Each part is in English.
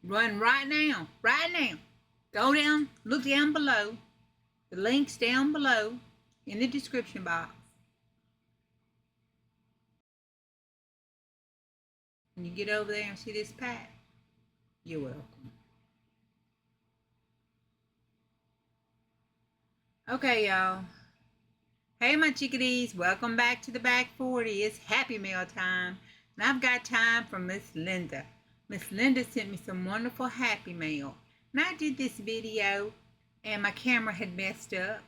Run right now. Right now. Go down. Look down below. The link's down below in the description box. When you get over there and see this pack, you're welcome. Okay, y'all. Hey, my chickadees. Welcome back to the back 40. It's Happy Mail time. And I've got time for Miss Linda. Miss Linda sent me some wonderful Happy Mail. And I did this video and my camera had messed up.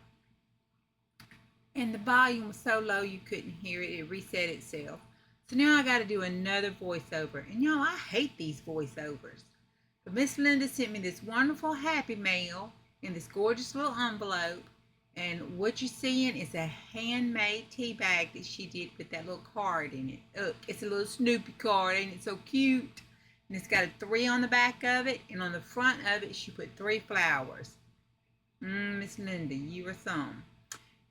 And the volume was so low you couldn't hear it. It reset itself. So now I got to do another voiceover. And y'all, I hate these voiceovers. But Miss Linda sent me this wonderful Happy Mail in this gorgeous little envelope. And what you're seeing is a handmade tea bag that she did with that little card in it. Look, it's a little Snoopy card. Ain't it so cute? And it's got a 3 on the back of it. And on the front of it, she put 3 flowers. Miss Linda, you are some.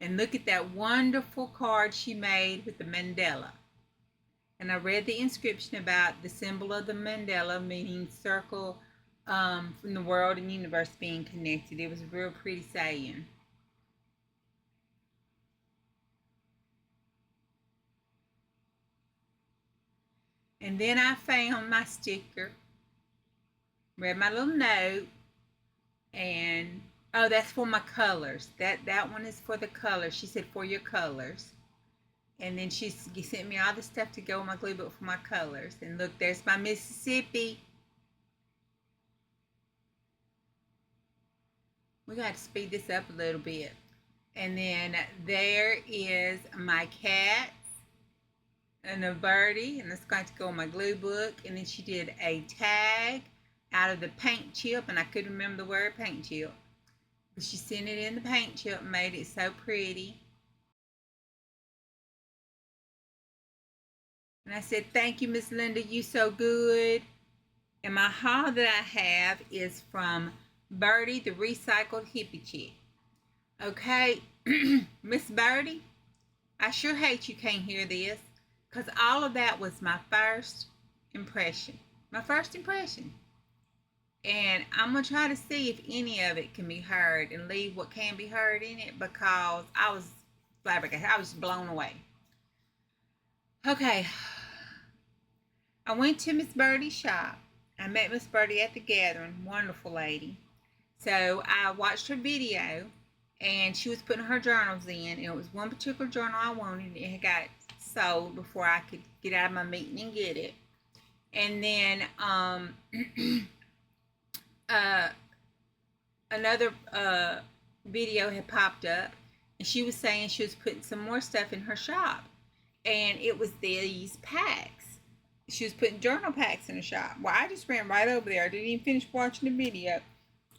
And look at that wonderful card she made with the mandala. And I read the inscription about the symbol of the mandala, meaning circle from the world and universe being connected. It was a real pretty saying. And then I found my sticker, read my little note, and oh, that's for my colors. That one is for the colors. She said for your colors. And then she sent me all the stuff to go in my glue book for my colors. And look, there's my Mississippi. We got to speed this up a little bit. And then there is my cat and a birdie, and it's going to go in my glue book. And then she did a tag out of the paint chip, and I couldn't remember the word paint chip. But she sent it in the paint chip and made it so pretty. And I said, thank you, Miss Linda, you so good. And my haul that I have is from Birdie, the recycled hippie chick. Okay, Miss Birdie, I sure hate you can't hear this, because all of that was my first impression. My first impression. And I'm going to try to see if any of it can be heard and leave what can be heard in it, because I was flabbergasted. I was blown away. Okay. I went to Miss Birdie's shop. I met Miss Birdie at the gathering. Wonderful lady. So I watched her video, and she was putting her journals in. And it was one particular journal I wanted. It had got sold before I could get out of my meeting and get it. And then another video had popped up, and she was saying she was putting some more stuff in her shop. And it was these packs. She was putting journal packs in the shop. Well, I just ran right over there. I didn't even finish watching the video.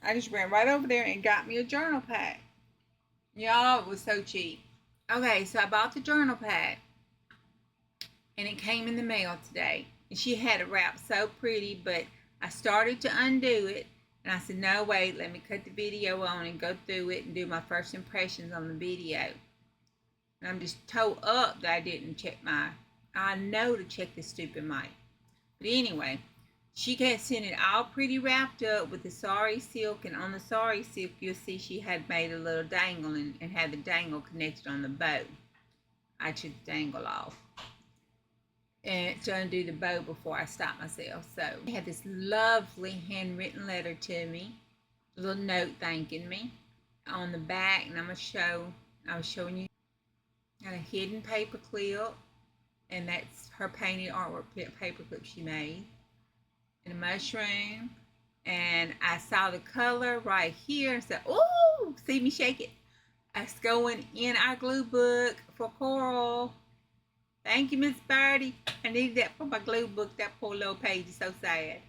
I just ran right over there and got me a journal pack. Y'all, it was so cheap. Okay, so I bought the journal pack, and it came in the mail today. And she had it wrapped so pretty, but I started to undo it, and I said, no, wait, let me cut the video on and go through it and do my first impressions on the video. And I'm just toe up that I didn't check I know to check this stupid mic. But anyway, she had sent it all pretty wrapped up with the sari silk, and on the sari silk you'll see she had made a little dangle and had the dangle connected on the bow. I took the dangle off and to undo the bow before I stopped myself. So I had this lovely handwritten letter to me, a little note thanking me on the back, and I was showing you. Got a hidden paper clip, and that's her painted artwork paper clip she made. And a mushroom, and I saw the color right here and said, "Ooh, see me shake it." It's going in our glue book for coral. Thank you, Miss Birdie. I needed that for my glue book. That poor little page is so sad.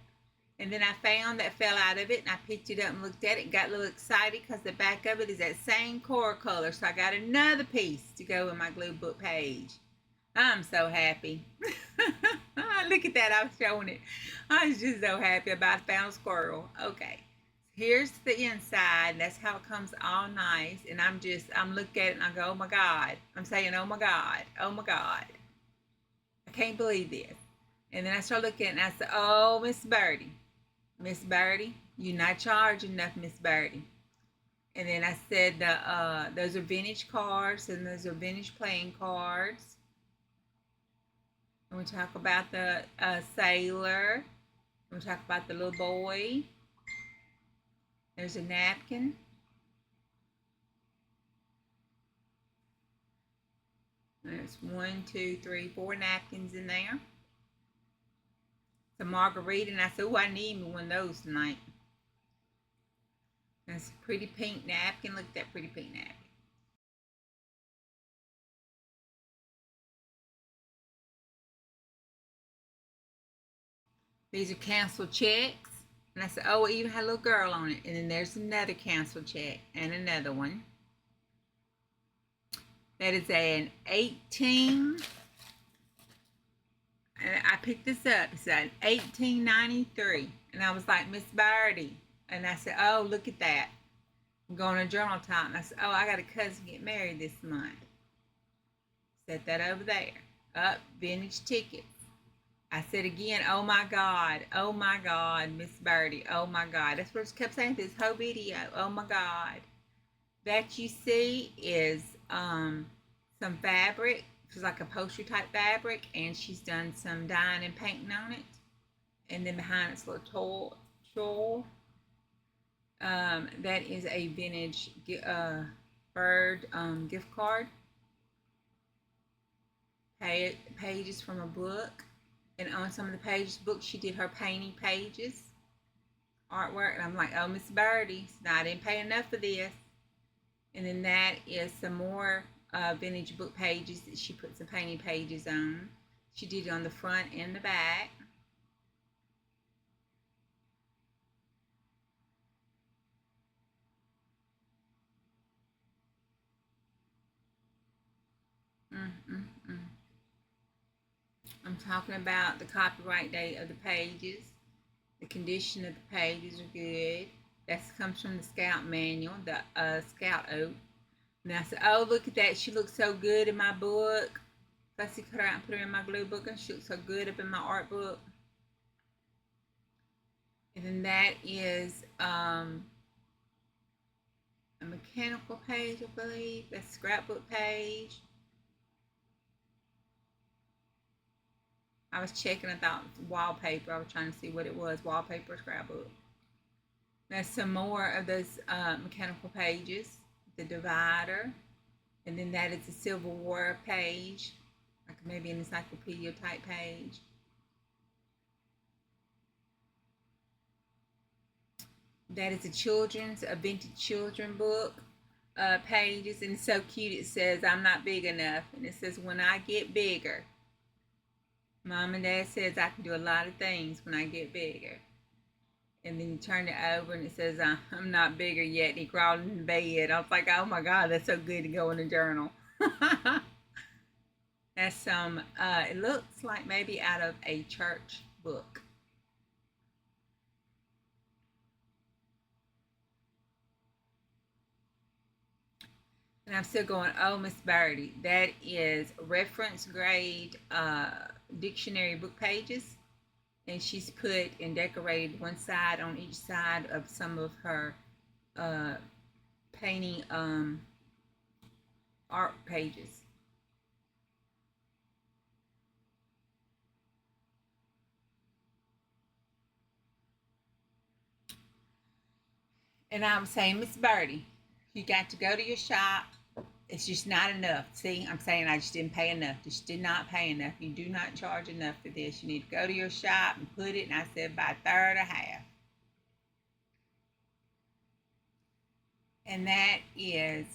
And then I found that fell out of it, and I picked it up and looked at it, got a little excited because the back of it is that same coral color. So I got another piece to go in my glue book page. I'm so happy. Look at that, I was showing it. I was just so happy about I found a squirrel. Okay, here's the inside. That's how it comes all nice. And I'm looking at it and I go, oh my God. I'm saying, oh my God, oh my God. I can't believe this. And then I start looking at it and I said, oh, Miss Birdie. Miss Birdie, you not charging enough, Miss Birdie. And then I said those are vintage cards and those are vintage playing cards. And we talk about the sailor. And we talk about the little boy. There's a napkin. There's 1, 2, 3, 4 napkins in there. It's a margarita, and I said, oh, I need me one of those tonight. That's a pretty pink napkin. Look at that pretty pink napkin. These are canceled checks. And I said, oh, it even had a little girl on it. And then there's another canceled check and another one. That is an 18. And I picked this up. It's an 1893. And I was like, Miss Birdie. And I said, oh, look at that. I'm going to journal time. And I said, oh, I got a cousin get married this month. Set that over there. Up, vintage tickets. I said again, oh my God, Miss Birdie, oh my God. That's what I kept saying this whole video, oh my God. That you see is some fabric. It's like a upholstery type fabric, and she's done some dyeing and painting on it. And then behind it's a little tool. That is a vintage bird gift card. Pages from a book. And on some of the pages, books, she did her painting pages, artwork. And I'm like, oh, Miss Birdie, no, I didn't pay enough for this. And then that is some more vintage book pages that she put some painting pages on. She did it on the front and the back. I'm talking about the copyright date of the pages. The condition of the pages are good. That comes from the Scout manual, the Scout Oak. And I said, oh, look at that. She looks so good in my book. Fussy cut her out and put her in my glue book, and she looks so good up in my art book. And then that is a mechanical page, I believe. That's a scrapbook page. I was checking, I thought wallpaper. I was trying to see what it was, wallpaper, scrapbook. There's some more of those mechanical pages. The divider. And then that is a Civil War page, like maybe an encyclopedia type page. That is a vintage children book pages, and it's so cute. It says, I'm not big enough. And it says, when I get bigger. Mom and Dad says I can do a lot of things when I get bigger. And then you turn it over and it says, I'm not bigger yet. And he crawled in bed. I was like, oh my God, that's so good to go in a journal. That's some, it looks like maybe out of a church book. And I'm still going, oh, Miss Birdie, that is reference grade dictionary book pages. And she's put and decorated one side on each side of some of her painting art pages. And I'm saying, Miss Birdie, you got to go to your shop. It's just not enough. See, I'm saying I just didn't pay enough. Just did not pay enough. You do not charge enough for this. You need to go to your shop and put it, and I said, by third or half. And that is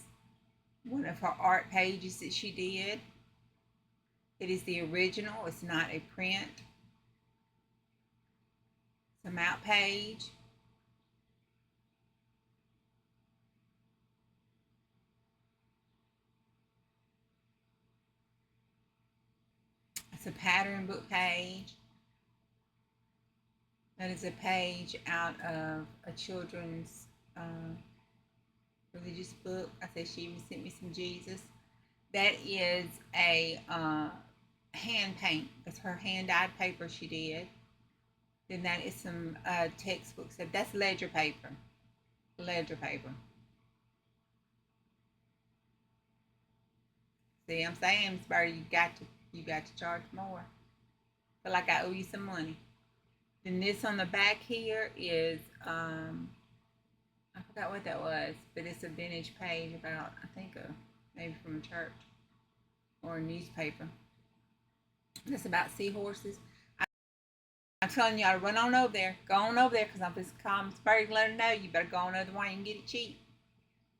one of her art pages that she did. It is the original. It's not a print. It's a mount page. It's a pattern book page. That is a page out of a children's religious book. I said she even sent me some Jesus. That is a hand paint. It's her hand dyed paper she did. Then that is some textbook stuff. That's ledger paper. Ledger paper. See, I'm saying, Miss Birdie, you got to charge more. Feel like I owe you some money. Then this on the back here is I forgot what that was, but it's a vintage page about, I think, maybe from a church or a newspaper. It's about seahorses. I'm telling y'all to run on over there. Go on over there because I'm just calling Miss Birdie to let her know you better go on over there and get it cheap.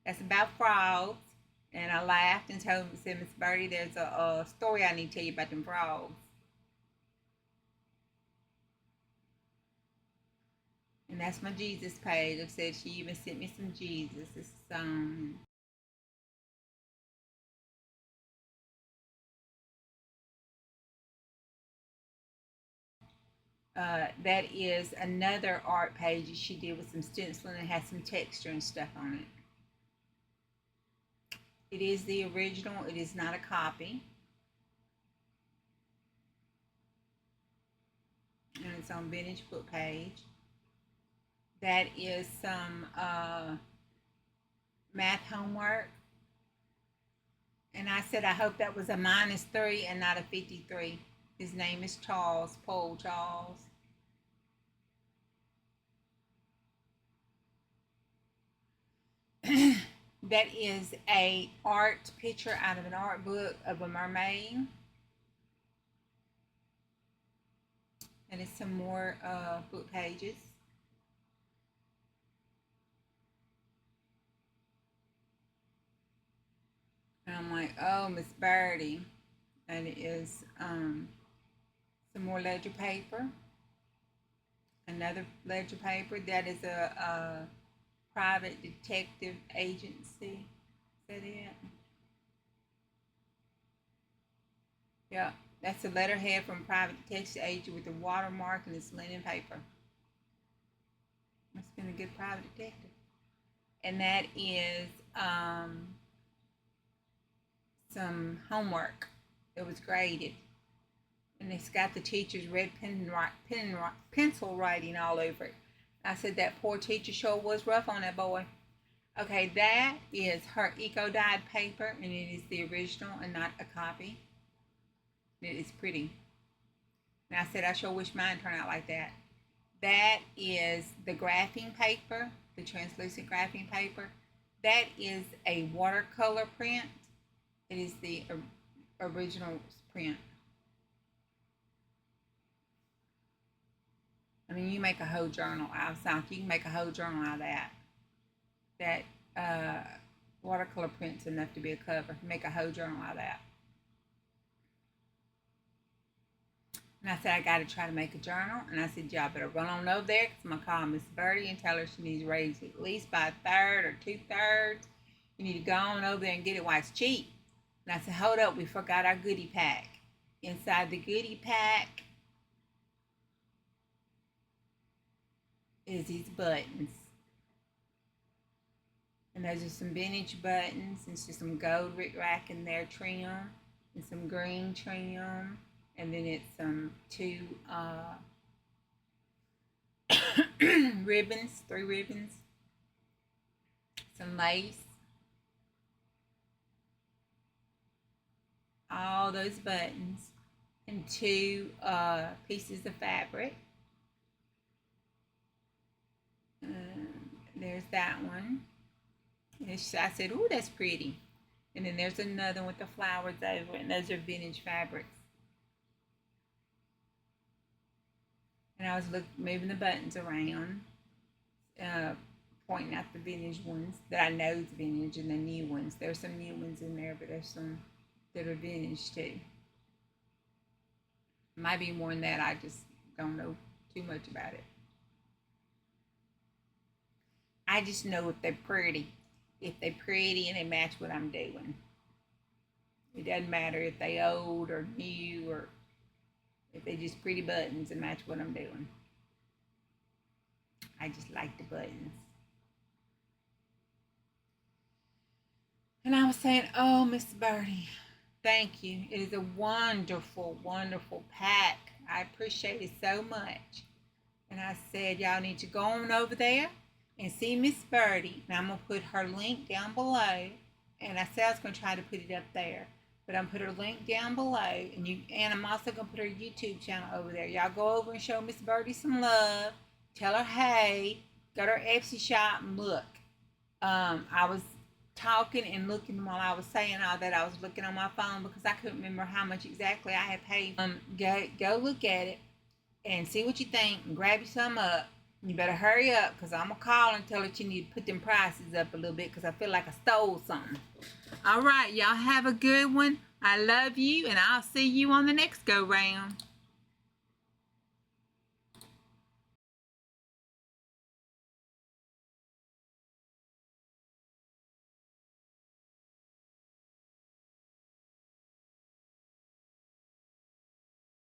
That's about frogs. And I laughed and said, Miss Birdie, there's a story I need to tell you about them frogs. And that's my Jesus page. I said she even sent me some Jesus. It's that is another art page she did with some stenciling and has some texture and stuff on it. It is the original. It is not a copy. And it's on vintage book page. That is some math homework. And I said I hope that was a -3 and not a 53. His name is Charles, Paul Charles. That is a art picture out of an art book of a mermaid. And it's some more book pages. And I'm like, oh, Miss Birdie. And it is some more ledger paper. Another ledger paper. That is a private detective agency. Is that it? Yeah, that's a letterhead from private detective agent with a watermark and it's linen paper. Must have been a good private detective. And that is some homework that was graded. And it's got the teacher's red pencil writing all over it. I said that poor teacher sure was rough on that boy. Okay, that is her eco-dyed paper, and it is the original and not a copy. It is pretty. And I said I sure wish mine turned out like that. That is the graphing paper, the translucent graphing paper. That is a watercolor print. It is the original print. I mean, you make a whole journal out of something. You can make a whole journal out of that. That watercolor print's enough to be a cover. Make a whole journal out of that. And I said, I got to try to make a journal. And I said, y'all better run on over there because I'm going to call Miss Birdie and tell her she needs raised at least by 1/3 or 2/3. You need to go on over there and get it while it's cheap. And I said, hold up, we forgot our goodie pack. Inside the goodie pack is these buttons. And those are some vintage buttons and some gold rickrack in there trim and some green trim. And then it's some 2 ribbons, 3 ribbons, some lace, all those buttons, and 2 pieces of fabric. There's that one. And I said, ooh, that's pretty. And then there's another one with the flowers over it, and those are vintage fabrics. And I was moving the buttons around, pointing out the vintage ones that I know is vintage and the new ones. There's some new ones in there, but there's some that are vintage too. Might be more than that. I just don't know too much about it. I just know if they're pretty. If they're pretty and they match what I'm doing. It doesn't matter if they old or new or if they just pretty buttons and match what I'm doing. I just like the buttons. And I was saying, oh, Miss Birdie, thank you. It is a wonderful, wonderful pack. I appreciate it so much. And I said, y'all need to go on over there and see Miss Birdie. And I'm going to put her link down below. And I said I was going to try to put it up there. But I'm going to put her link down below. And I'm also going to put her YouTube channel over there. Y'all go over and show Miss Birdie some love. Tell her, hey, go to her Etsy shop and look. I was talking and looking while I was saying all that. I was looking on my phone because I couldn't remember how much exactly I had paid. Go look at it and see what you think and grab you some up. You better hurry up because I'm going to call and tell her you need to put them prices up a little bit because I feel like I stole something. All right, y'all have a good one. I love you, and I'll see you on the next go round.